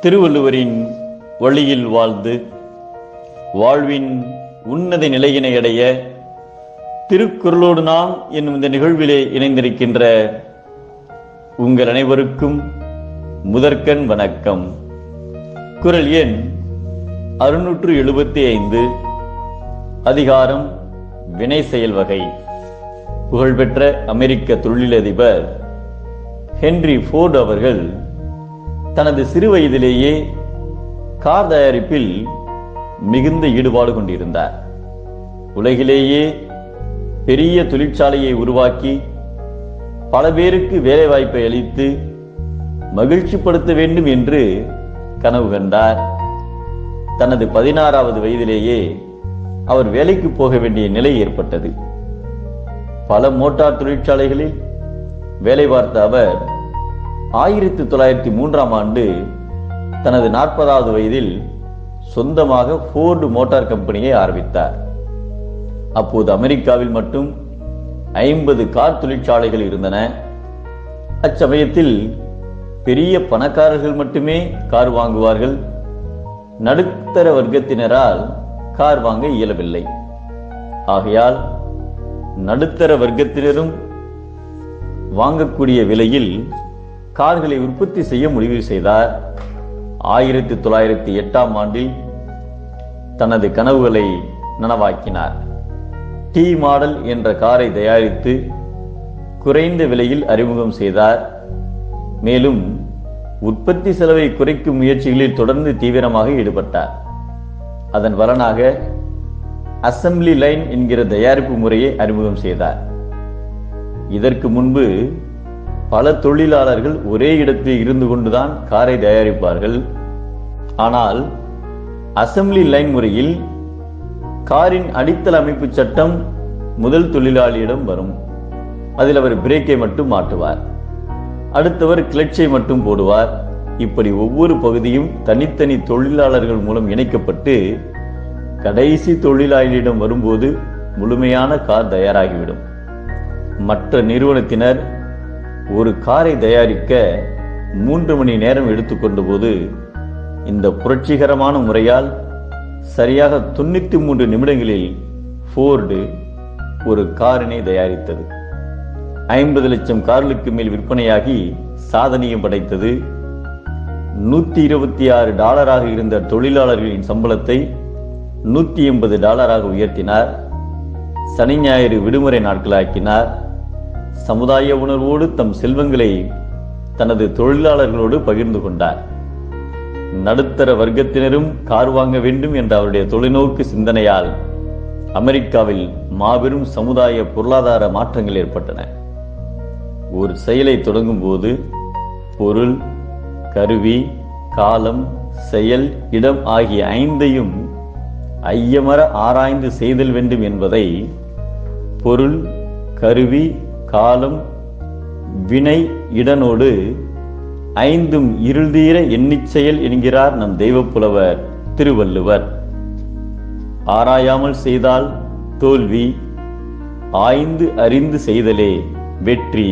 திருவள்ளுவரின் வழியில் வாழ்ந்து வாழ்வின் உன்னத நிலையினை அடைய திருக்குறளோடு நாம் என்னும் இந்த நிகழ்விலே இணைந்திருக்கின்ற உங்கள் அனைவருக்கும் முதற்கண் வணக்கம். குறள் எண் 675, அதிகாரம் வினை செயல் வகை. புகழ்பெற்ற அமெரிக்க தொழிலதிபர் ஹென்றி ஃபோர்டு அவர்கள் தனது சிறு வயதிலேயே கார் தயாரிப்பில் மிகுந்த ஈடுபாடு கொண்டிருந்தார். உலகிலேயே பெரிய தொழிற்சாலையை உருவாக்கி பல பேருக்கு வேலை வாய்ப்பை அளித்து மகிழ்ச்சிப்படுத்த வேண்டும் என்று கனவு கண்டார். தனது 16வது வயதிலேயே அவர் வேலைக்கு போக வேண்டிய நிலை ஏற்பட்டது. பல மோட்டார் தொழிற்சாலைகளில் வேலை பார்த்த அவர் 1903ஆம் ஆண்டு தனது 40வது வயதில் சொந்தமாக ஃபோர்டு மோட்டார் கம்பெனியை ஆரம்பித்தார். அப்போது அமெரிக்காவில் மட்டும் 50 கார் தொழிற்சாலைகள் இருந்தன. அச்சமயத்தில் பெரிய பணக்காரர்கள் மட்டுமே கார் வாங்குவார்கள். நடுத்தர வர்க்கத்தினரால் கார் வாங்க இயலவில்லை. ஆகையால் நடுத்தர வர்க்கத்தினரும் வாங்கக்கூடிய விலையில் கார்களை உற்பத்தி செய்ய முடிவு செய்தார். 1908ஆம் ஆண்டில் தனது கனவுகளை நனவாக்கினார். டி மாடல் என்ற காரை தயாரித்து குறைந்த விலையில் அறிமுகம் செய்தார். மேலும் உற்பத்தி செலவை குறைக்கும் முயற்சிகளில் தொடர்ந்து தீவிரமாக ஈடுபட்டார். அதன் பலனாக அசெம்பிளி லைன் என்கிற தயாரிப்பு முறையை அறிமுகம் செய்தார். இதற்கு முன்பு பல தொழிலாளர்கள் ஒரே இடத்தில் இருந்து கொண்டுதான் காரை தயாரிப்பார்கள். ஆனால் அசெம்பிளி லைன் முறையில் காரின் அடித்தள அமைப்பு சட்டம் முதல் தொழிலாளியிடம் வரும். அதில் அவர் பிரேக்கை மட்டும் மாட்டுவார், அடுத்தவர் கிளட்சை மட்டும் போடுவார். இப்படி ஒவ்வொரு பகுதியும் தனித்தனி தொழிலாளர்கள் மூலம் இணைக்கப்பட்டு கடைசி தொழிலாளியிடம் வரும்போது முழுமையான கார் தயாராகிவிடும். மற்ற நிறுவனத்தினர் ஒரு காரை தயாரிக்க 3 மணி நேரம் எடுத்துக்கொண்ட போது இந்த புரட்சிகரமான முறையால் சரியாக 93 நிமிடங்களில் ஃபோர்டு ஒரு காரினை தயாரித்தது. 50 லட்சம் கார்களுக்கு மேல் விற்பனையாகி சாதனையும் படைத்தது. $126 இருந்த தொழிலாளர்களின் சம்பளத்தை $180 உயர்த்தினார். சனி ஞாயிறு விடுமுறை நாட்களாக்கினார். சமுதாய உணர்வோடு தம் செல்வங்களை தனது தொழிலாளர்களோடு பகிர்ந்து கொண்டார். நடுத்தர வர்க்கத்தினரும் கார் வாங்க வேண்டும் என்ற அவருடைய தொலைநோக்கு சிந்தனையால் அமெரிக்காவில் மாபெரும் சமுதாய பொருளாதார மாற்றங்கள் ஏற்பட்டன. ஒரு செயலை தொடங்கும் போது பொருள், கருவி, காலம், செயல், இடம் ஆகிய 5ஐயும் ஐயமற ஆராய்ந்து செய்தல் வேண்டும் என்பதை பொருள், கருவி, காலம், வினை, இடனோடு 5ம் இருள்தீர எண்ணிச் செயல் என்கிறார் நம் தெய்வப்புலவர் திருவள்ளுவர். ஆராயாமல் செய்தால் தோல்வி, ஆய்ந்து அறிந்து செய்தலே வெற்றி.